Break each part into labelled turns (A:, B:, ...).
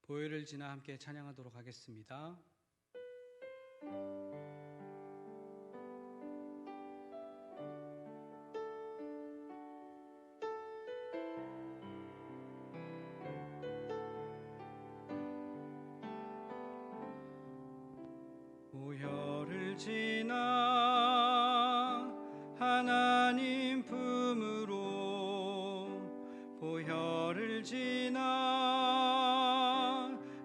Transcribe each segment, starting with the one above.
A: 보혈을 지나 함께 찬양하도록 하겠습니다. 보혈을 지나 하나님 품으로, 보혈을 지나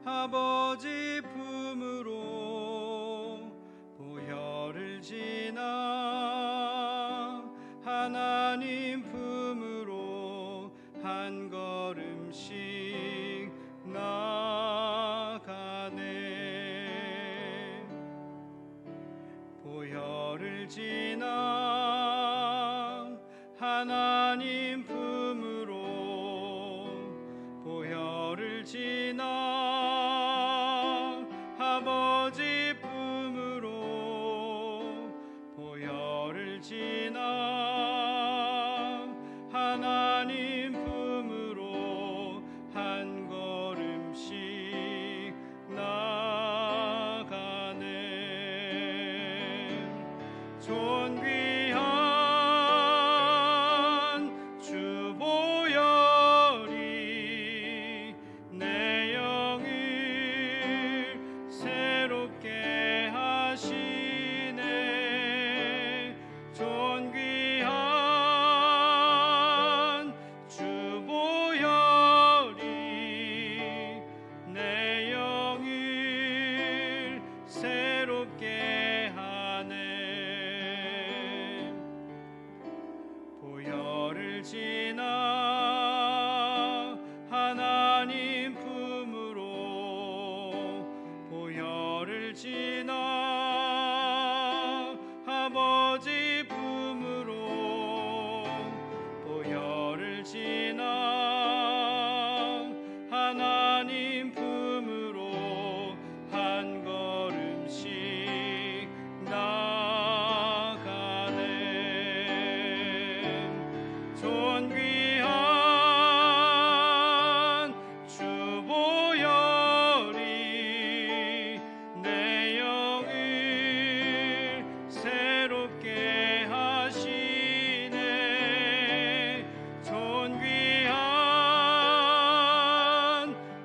A: 아버지 품으로, 보혈을 지나 하나님 품으로 한 걸음씩 나가네. 보혈을 지나 하나님 품으로, 보혈을 지나 아버지 품으로, 보혈을 지나 하나님 품으로 한 걸음씩 나가네. 존귀한 주 보혈이 내 영을 새롭게 하시네. 존귀한 주 보혈이 내 영을 새롭게 하네. 보혈을 지나 하나님 품으로, 보혈을 지나 아버지 품으로, 보혈을 지나 하나님 품으로 한 걸음씩 나가네. 존귀한 주 보혈이 내 영을 새롭게 하시네. 존귀한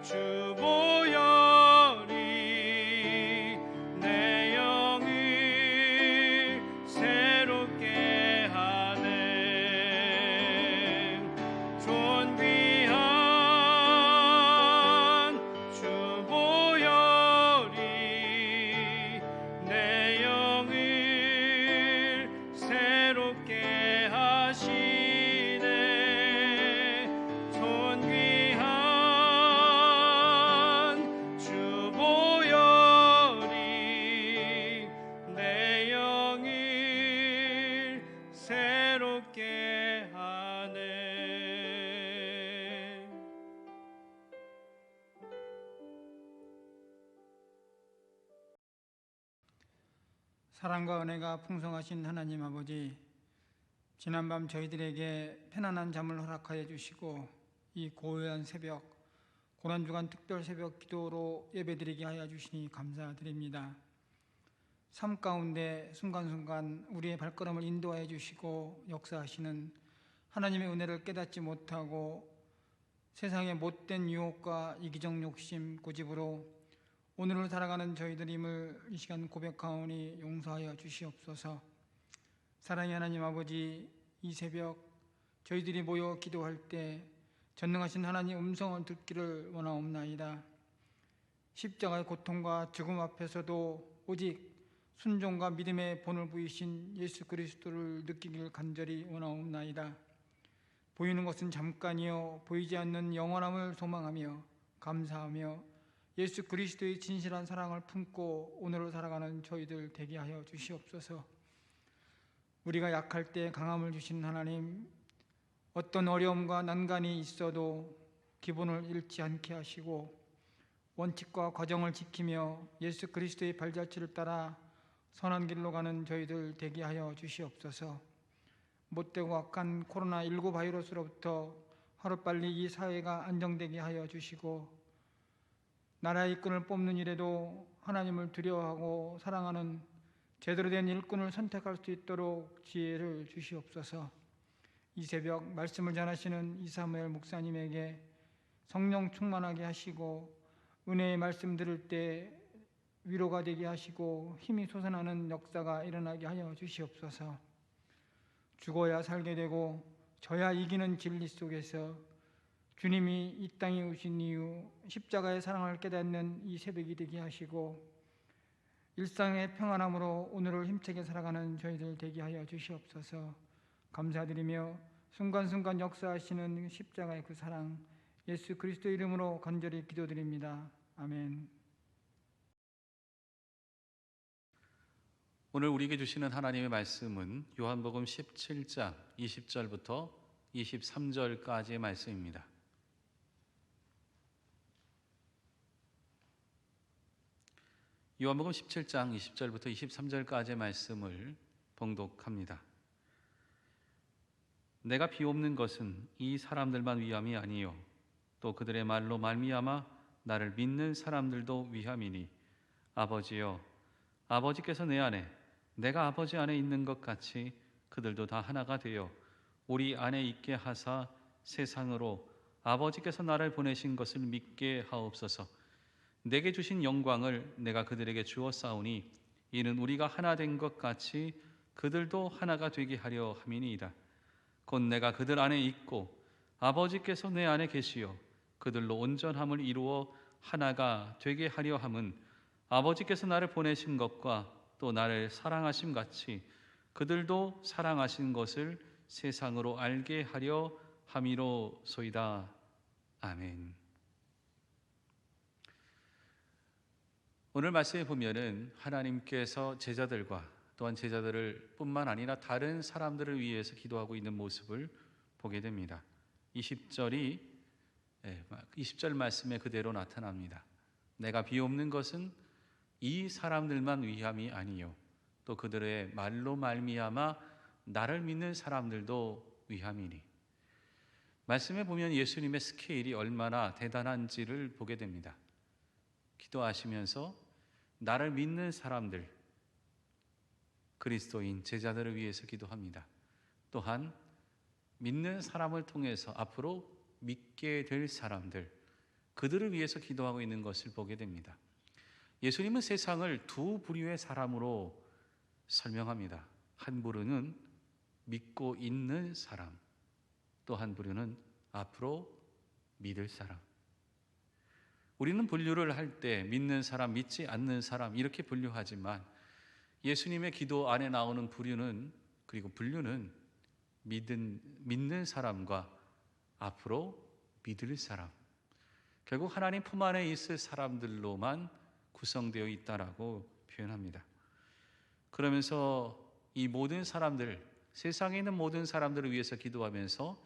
A: 주 보혈이 내 영을 새롭게 하네. 존귀한 주 보혈이 내 영을 새롭게 하시네. 존귀한 주 보혈이 내 영을 새롭게 하네.
B: 사랑과 은혜가 풍성하신 하나님 아버지, 지난밤 저희들에게 편안한 잠을 허락하여 주시고 이 고요한 새벽, 고난주간 특별 새벽 기도로 예배드리게 하여 주시니 감사드립니다. 삶 가운데 순간순간 우리의 발걸음을 인도하여 주시고 역사하시는 하나님의 은혜를 깨닫지 못하고 세상의 못된 유혹과 이기적 욕심, 고집으로 오늘을 살아가는 저희들임을 이 시간 고백하오니 용서하여 주시옵소서. 사랑의 하나님 아버지, 이 새벽 저희들이 모여 기도할 때 전능하신 하나님 음성을 듣기를 원하옵나이다. 십자가의 고통과 죽음 앞에서도 오직 순종과 믿음의 본을 부이신 예수 그리스도를 느끼길 간절히 원하옵나이다. 보이는 것은 잠깐이요 보이지 않는 영원함을 소망하며 감사하며 예수 그리스도의 진실한 사랑을 품고 오늘을 살아가는 저희들 되게 하여 주시옵소서. 우리가 약할 때 강함을 주시는 하나님, 어떤 어려움과 난간이 있어도 기본을 잃지 않게 하시고 원칙과 과정을 지키며 예수 그리스도의 발자취를 따라 선한 길로 가는 저희들 되게 하여 주시옵소서. 못되고 악한 코로나19 바이러스로부터 하루빨리 이 사회가 안정되게 하여 주시고 나라의 일꾼을 뽑는 일에도 하나님을 두려워하고 사랑하는 제대로 된 일꾼을 선택할 수 있도록 지혜를 주시옵소서. 이 새벽 말씀을 전하시는 이사무엘 목사님에게 성령 충만하게 하시고 은혜의 말씀 들을 때 위로가 되게 하시고 힘이 솟아나는 역사가 일어나게 하여 주시옵소서. 죽어야 살게 되고 져야 이기는 진리 속에서 주님이 이 땅에 오신 이유 십자가의 사랑을 깨닫는 이 새벽이 되게 하시고 일상의 평안함으로 오늘을 힘차게 살아가는 저희들 되게 하여 주시옵소서. 감사드리며 순간순간 역사하시는 십자가의 그 사랑 예수 그리스도 이름으로 간절히 기도드립니다. 아멘.
C: 오늘 우리에게 주시는 하나님의 말씀은 요한복음 17장 20절부터 23절까지의 말씀입니다. 요한복음 17장 20절부터 23절까지의 말씀을 봉독합니다. 내가 비옵는 것은 이 사람들만 위함이 아니요 또 그들의 말로 말미암아 나를 믿는 사람들도 위함이니 아버지여 아버지께서 내 안에 내가 아버지 안에 있는 것 같이 그들도 다 하나가 되어 우리 안에 있게 하사 세상으로 아버지께서 나를 보내신 것을 믿게 하옵소서. 내게 주신 영광을 내가 그들에게 주었사오니 이는 우리가 하나 된 것 같이 그들도 하나가 되게 하려 함이니이다. 곧 내가 그들 안에 있고 아버지께서 내 안에 계시어 그들로 온전함을 이루어 하나가 되게 하려 함은 아버지께서 나를 보내신 것과 또 나를 사랑하심 같이 그들도 사랑하신 것을 세상으로 알게 하려 함이로소이다. 아멘. 오늘 말씀에 보면은 하나님께서 제자들과 또한 제자들을 뿐만 아니라 다른 사람들을 위해서 기도하고 있는 모습을 보게 됩니다. 20절 말씀에 그대로 나타납니다. 내가 비옵는 것은 이 사람들만 위함이 아니요 또 그들의 말로 말미암아 나를 믿는 사람들도 위함이니. 말씀에 보면 예수님의 스케일이 얼마나 대단한지를 보게 됩니다. 기도하시면서 나를 믿는 사람들, 그리스도인 제자들을 위해서 기도합니다. 또한 믿는 사람을 통해서 앞으로 믿게 될 사람들, 그들을 위해서 기도하고 있는 것을 보게 됩니다. 예수님은 세상을 두 부류의 사람으로 설명합니다. 한 부류는 믿고 있는 사람, 또 한 부류는 앞으로 믿을 사람. 우리는 분류를 할 때 믿는 사람, 믿지 않는 사람 이렇게 분류하지만 예수님의 기도 안에 나오는 분류는 믿는 사람과 앞으로 믿을 사람, 결국 하나님 품 안에 있을 사람들로만 구성되어 있다라고 표현합니다. 그러면서 이 모든 사람들, 세상에 있는 모든 사람들을 위해서 기도하면서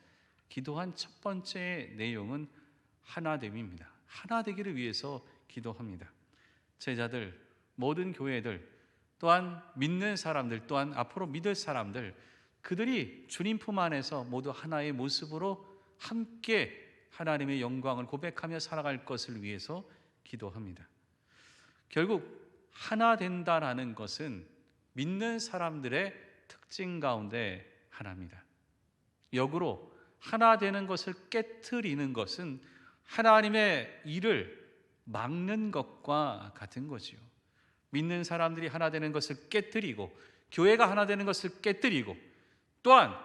C: 기도한 첫 번째 내용은 하나됨입니다. 하나 되기를 위해서 기도합니다. 제자들, 모든 교회들, 또한 믿는 사람들, 또한 앞으로 믿을 사람들, 그들이 주님 품 안에서 모두 하나의 모습으로 함께 하나님의 영광을 고백하며 살아갈 것을 위해서 기도합니다. 결국 하나 된다라는 것은 믿는 사람들의 특징 가운데 하나입니다. 역으로 하나 되는 것을 깨트리는 것은 하나님의 일을 막는 것과 같은 거지요. 믿는 사람들이 하나 되는 것을 깨트리고 교회가 하나 되는 것을 깨트리고 또한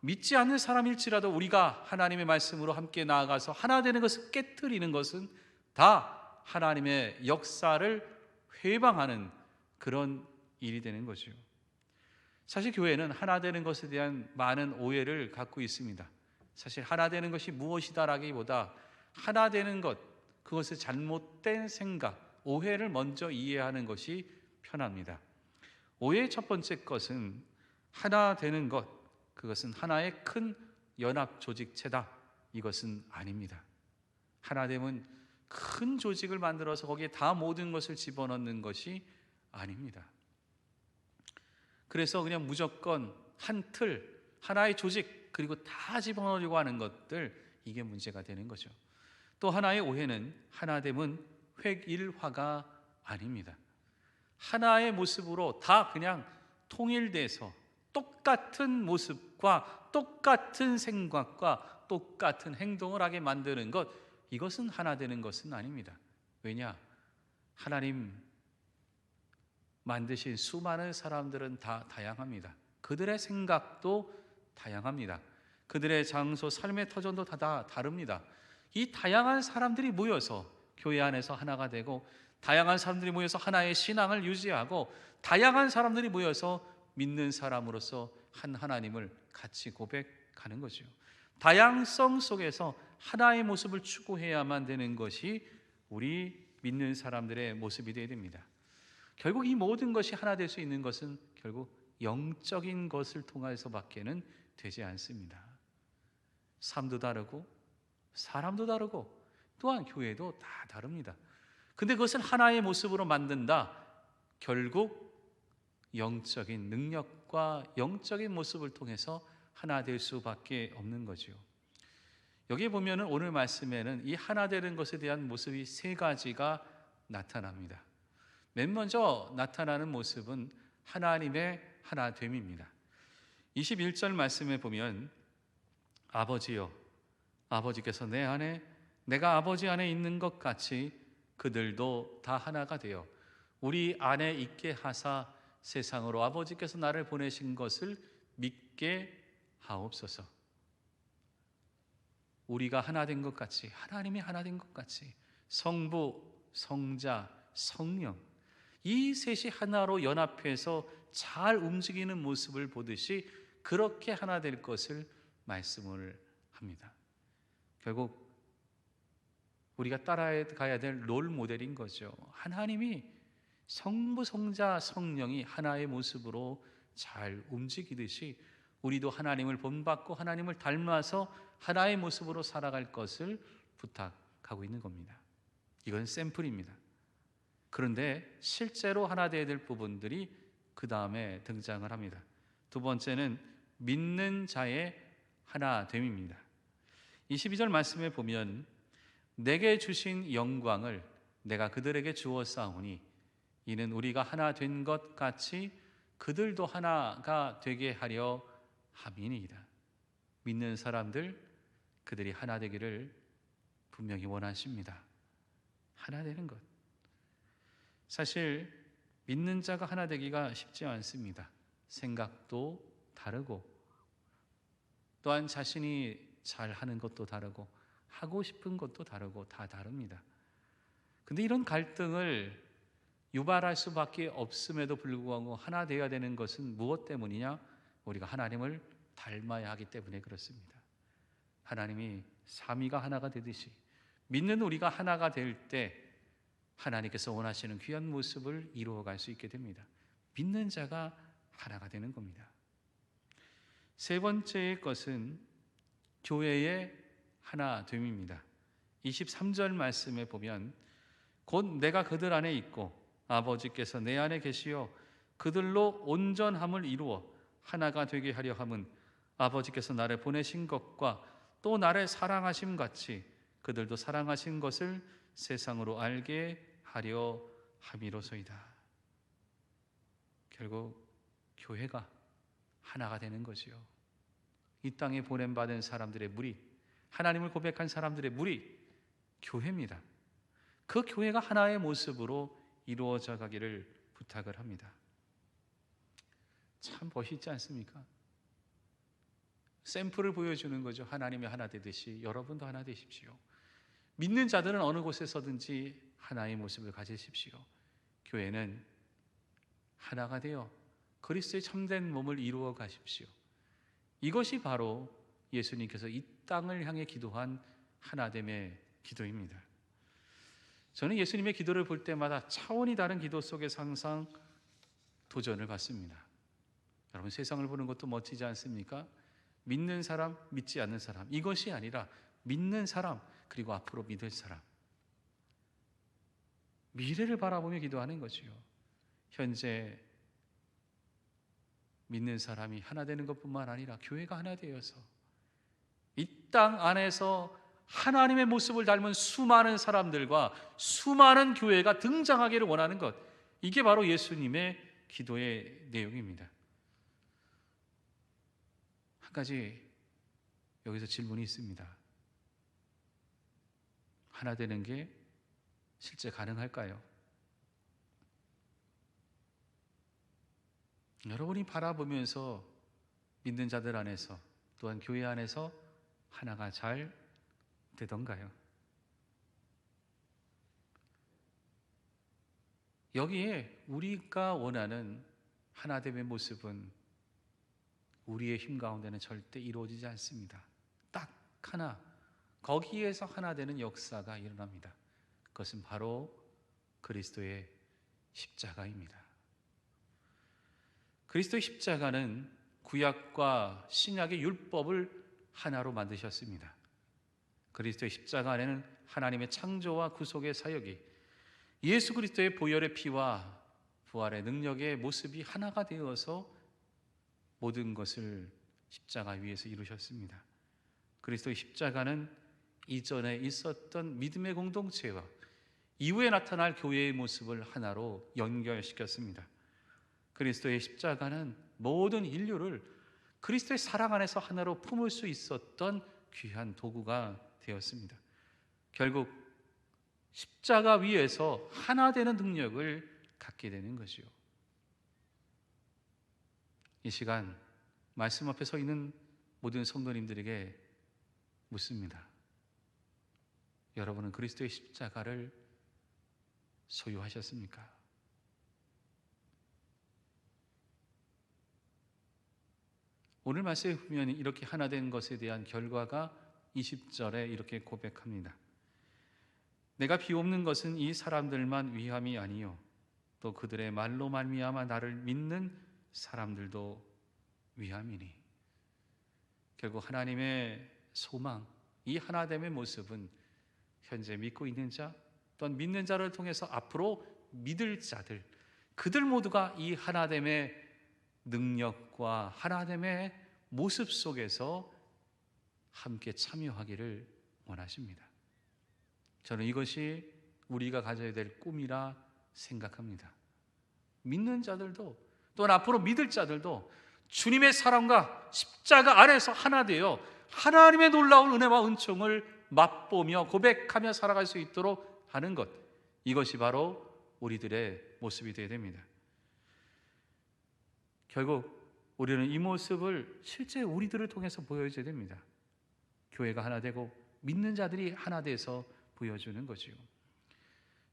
C: 믿지 않는 사람일지라도 우리가 하나님의 말씀으로 함께 나아가서 하나 되는 것을 깨트리는 것은 다 하나님의 역사를 회방하는 그런 일이 되는 거죠. 사실 교회는 하나 되는 것에 대한 많은 오해를 갖고 있습니다. 사실 하나 되는 것이 무엇이다라기보다 하나 되는 것, 그것을 잘못된 생각, 오해를 먼저 이해하는 것이 편합니다. 오해의 첫 번째 것은 하나 되는 것, 그것은 하나의 큰 연합 조직체다. 이것은 아닙니다. 하나됨은 큰 조직을 만들어서 거기에 다 모든 것을 집어넣는 것이 아닙니다. 그래서 그냥 무조건 한 틀, 하나의 조직, 그리고 다 집어넣으려고 하는 것들, 이게 문제가 되는 거죠. 또 하나의 오해는 하나됨은 획일화가 아닙니다. 하나의 모습으로 다 그냥 통일돼서 똑같은 모습과 똑같은 생각과 똑같은 행동을 하게 만드는 것, 이것은 하나 되는 것은 아닙니다. 왜냐? 하나님 만드신 수많은 사람들은 다 다양합니다. 그들의 생각도 다양합니다. 그들의 장소, 삶의 터전도 다 다릅니다. 이 다양한 사람들이 모여서 교회 안에서 하나가 되고, 다양한 사람들이 모여서 하나의 신앙을 유지하고, 다양한 사람들이 모여서 믿는 사람으로서 한 하나님을 같이 고백하는 거죠. 다양성 속에서 하나의 모습을 추구해야만 되는 것이 우리 믿는 사람들의 모습이 되어야 됩니다. 결국 이 모든 것이 하나 될 수 있는 것은 결국 영적인 것을 통해서밖에는 되지 않습니다. 삶도 다르고 사람도 다르고 또한 교회도 다 다릅니다. 근데 그것을 하나의 모습으로 만든다, 결국 영적인 능력과 영적인 모습을 통해서 하나 될 수밖에 없는 거죠. 여기 보면은 오늘 말씀에는 이 하나 되는 것에 대한 모습이 세 가지가 나타납니다. 맨 먼저 나타나는 모습은 하나님의 하나됨입니다. 21절 말씀에 보면 아버지여, 아버지께서 내 안에, 내가 아버지 안에 있는 것 같이 그들도 다 하나가 되어 우리 안에 있게 하사 세상으로 아버지께서 나를 보내신 것을 믿게 하옵소서. 우리가 하나 된 것 같이, 하나님이 하나 된 것 같이 성부, 성자, 성령, 이 셋이 하나로 연합해서 잘 움직이는 모습을 보듯이 그렇게 하나 될 것을 말씀을 합니다. 결국 우리가 따라가야 될 롤 모델인 거죠. 하나님이 성부, 성자, 성령이 하나의 모습으로 잘 움직이듯이 우리도 하나님을 본받고 하나님을 닮아서 하나의 모습으로 살아갈 것을 부탁하고 있는 겁니다. 이건 샘플입니다. 그런데 실제로 하나 되어야 될 부분들이 그 다음에 등장을 합니다. 두 번째는 믿는 자의 하나됨입니다. 22절 말씀에 보면 내게 주신 영광을 내가 그들에게 주었사오니 이는 우리가 하나 된 것 같이 그들도 하나가 되게 하려 함이니이다. 믿는 사람들, 그들이 하나 되기를 분명히 원하십니다. 하나 되는 것. 사실 믿는 자가 하나 되기가 쉽지 않습니다. 생각도 다르고 또한 자신이 잘하는 것도 다르고 하고 싶은 것도 다르고 다 다릅니다. 근데 이런 갈등을 유발할 수밖에 없음에도 불구하고 하나 되어야 되는 것은 무엇 때문이냐? 우리가 하나님을 닮아야 하기 때문에 그렇습니다. 하나님이 삼위가 하나가 되듯이 믿는 우리가 하나가 될 때 하나님께서 원하시는 귀한 모습을 이루어갈 수 있게 됩니다. 믿는 자가 하나가 되는 겁니다. 세 번째 것은 교회의 하나됨입니다. 23절 말씀에 보면 곧 내가 그들 안에 있고 아버지께서 내 안에 계시어 그들로 온전함을 이루어 하나가 되게 하려 함은 아버지께서 나를 보내신 것과 또 나를 사랑하심 같이 그들도 사랑하신 것을 세상으로 알게 하려 함이로소이다. 결국 교회가 하나가 되는 거지요. 이 땅에 보냄받은 사람들의 무리, 하나님을 고백한 사람들의 무리, 교회입니다. 그 교회가 하나의 모습으로 이루어져 가기를 부탁을 합니다. 참 멋있지 않습니까? 샘플을 보여주는 거죠. 하나님이 하나 되듯이 여러분도 하나 되십시오. 믿는 자들은 어느 곳에서든지 하나의 모습을 가지십시오. 교회는 하나가 되어 그리스도의 참된 몸을 이루어 가십시오. 이것이 바로 예수님께서 이 땅을 향해 기도한 하나됨의 기도입니다. 저는 예수님의 기도를 볼 때마다 차원이 다른 기도 속에서 항상 도전을 받습니다. 여러분, 세상을 보는 것도 멋지지 않습니까? 믿는 사람, 믿지 않는 사람, 이것이 아니라 믿는 사람, 그리고 앞으로 믿을 사람, 미래를 바라보며 기도하는 것이요. 현재 믿는 사람이 하나 되는 것뿐만 아니라 교회가 하나 되어서 이 땅 안에서 하나님의 모습을 닮은 수많은 사람들과 수많은 교회가 등장하기를 원하는 것, 이게 바로 예수님의 기도의 내용입니다. 한 가지 여기서 질문이 있습니다. 하나 되는 게 실제 가능할까요? 여러분이 바라보면서 믿는 자들 안에서, 또한 교회 안에서 하나가 잘 되던가요? 여기에 우리가 원하는 하나됨의 모습은 우리의 힘 가운데는 절대 이루어지지 않습니다. 딱 하나, 거기에서 하나 되는 역사가 일어납니다. 그것은 바로 그리스도의 십자가입니다. 그리스도의 십자가는 구약과 신약의 율법을 하나로 만드셨습니다. 그리스도의 십자가 안에는 하나님의 창조와 구속의 사역이, 예수 그리스도의 보혈의 피와 부활의 능력의 모습이 하나가 되어서 모든 것을 십자가 위에서 이루셨습니다. 그리스도의 십자가는 이전에 있었던 믿음의 공동체와 이후에 나타날 교회의 모습을 하나로 연결시켰습니다. 그리스도의 십자가는 모든 인류를 그리스도의 사랑 안에서 하나로 품을 수 있었던 귀한 도구가 되었습니다. 결국 십자가 위에서 하나 되는 능력을 갖게 되는 것이요. 이 시간 말씀 앞에 서 있는 모든 성도님들에게 묻습니다. 여러분은 그리스도의 십자가를 소유하셨습니까? 오늘 말씀에 보면 이렇게 하나 된 것에 대한 결과가 20절에 이렇게 고백합니다. 내가 비옵는 것은 이 사람들만 위함이 아니요 또 그들의 말로 말미암아 나를 믿는 사람들도 위함이니. 결국 하나님의 소망, 이 하나됨의 모습은 현재 믿고 있는 자, 또한 믿는 자를 통해서 앞으로 믿을 자들, 그들 모두가 이 하나됨의 능력과 하나됨의 모습 속에서 함께 참여하기를 원하십니다. 저는 이것이 우리가 가져야 될 꿈이라 생각합니다. 믿는 자들도, 또한 앞으로 믿을 자들도 주님의 사랑과 십자가 안에서 하나 되어 하나님의 놀라운 은혜와 은총을 맛보며 고백하며 살아갈 수 있도록 하는 것, 이것이 바로 우리들의 모습이 되어야 됩니다. 결국 우리는 이 모습을 실제 우리들을 통해서 보여줘야 됩니다. 교회가 하나 되고 믿는 자들이 하나 돼서 보여주는 거지요.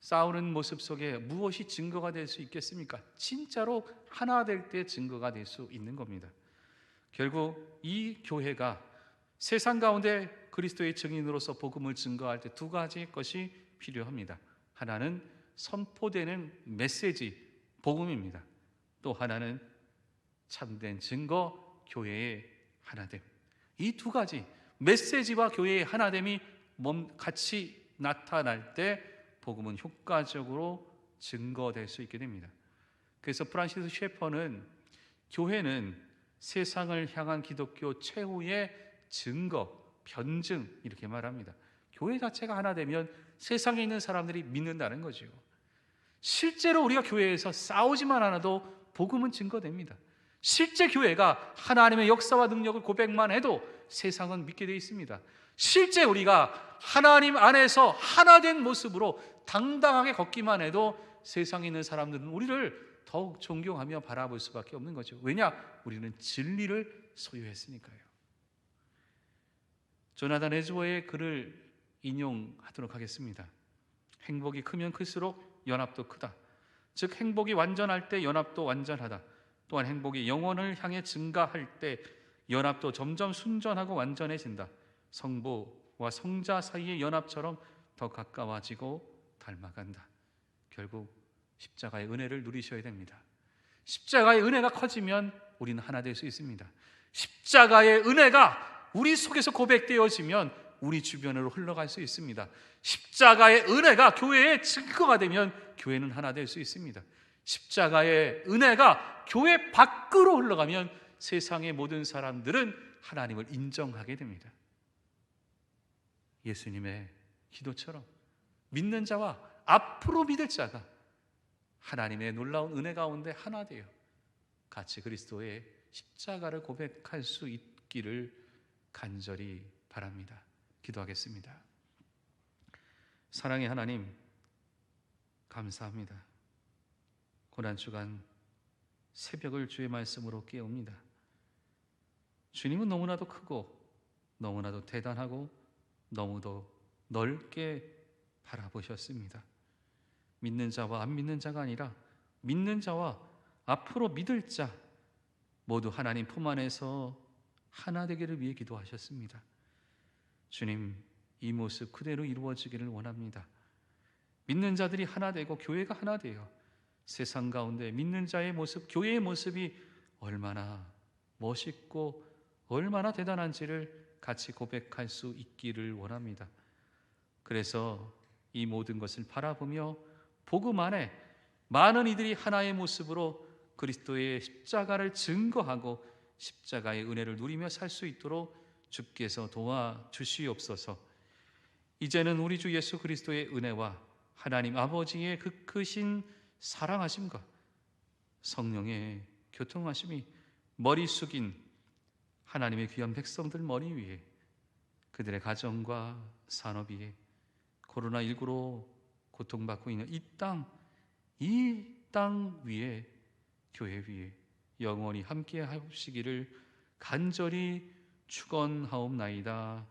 C: 싸우는 모습 속에 무엇이 증거가 될 수 있겠습니까? 진짜로 하나 될 때 증거가 될 수 있는 겁니다. 결국 이 교회가 세상 가운데 그리스도의 증인으로서 복음을 증거할 때 두 가지 것이 필요합니다. 하나는 선포되는 메시지, 복음입니다. 또 하나는 참된 증거, 교회의 하나됨. 이 두 가지 메시지와 교회의 하나됨이 같이 나타날 때 복음은 효과적으로 증거될 수 있게 됩니다. 그래서 프란시스 셰퍼는 교회는 세상을 향한 기독교 최후의 증거, 변증, 이렇게 말합니다. 교회 자체가 하나 되면 세상에 있는 사람들이 믿는다는 거죠. 실제로 우리가 교회에서 싸우지만 않아도 복음은 증거됩니다. 실제 교회가 하나님의 역사와 능력을 고백만 해도 세상은 믿게 되어 있습니다. 실제 우리가 하나님 안에서 하나 된 모습으로 당당하게 걷기만 해도 세상에 있는 사람들은 우리를 더욱 존경하며 바라볼 수밖에 없는 거죠. 왜냐? 우리는 진리를 소유했으니까요. 조나단 에즈워의 글을 인용하도록 하겠습니다. 행복이 크면 클수록 연합도 크다. 즉 행복이 완전할 때 연합도 완전하다. 또한 행복이 영혼을 향해 증가할 때 연합도 점점 순전하고 완전해진다. 성부와 성자 사이의 연합처럼 더 가까워지고 닮아간다. 결국 십자가의 은혜를 누리셔야 됩니다. 십자가의 은혜가 커지면 우리는 하나 될 수 있습니다. 십자가의 은혜가 우리 속에서 고백되어지면 우리 주변으로 흘러갈 수 있습니다. 십자가의 은혜가 교회의 증거가 되면 교회는 하나 될 수 있습니다. 십자가의 은혜가 교회 밖으로 흘러가면 세상의 모든 사람들은 하나님을 인정하게 됩니다. 예수님의 기도처럼 믿는 자와 앞으로 믿을 자가 하나님의 놀라운 은혜 가운데 하나 되어 같이 그리스도의 십자가를 고백할 수 있기를 간절히 바랍니다. 기도하겠습니다. 사랑의 하나님, 감사합니다. 고난주간 새벽을 주의 말씀으로 깨웁니다. 주님은 너무나도 크고 너무나도 대단하고 너무도 넓게 바라보셨습니다. 믿는 자와 안 믿는 자가 아니라 믿는 자와 앞으로 믿을 자 모두 하나님 품 안에서 하나 되기를 위해 기도하셨습니다. 주님, 이 모습 그대로 이루어지기를 원합니다. 믿는 자들이 하나 되고 교회가 하나 되어 세상 가운데 믿는 자의 모습, 교회의 모습이 얼마나 멋있고 얼마나 대단한지를 같이 고백할 수 있기를 원합니다. 그래서 이 모든 것을 바라보며 복음 안에 많은 이들이 하나의 모습으로 그리스도의 십자가를 증거하고 십자가의 은혜를 누리며 살 수 있도록 주께서 도와주시옵소서. 이제는 우리 주 예수 그리스도의 은혜와 하나님 아버지의 그 크신 사랑하심과 성령의 교통하심이 머리 숙인 하나님의 귀한 백성들 머리 위에, 그들의 가정과 산업 위에, 코로나19로 고통받고 있는 이 땅 위에, 교회 위에 영원히 함께 하시기를 간절히 축원하옵나이다.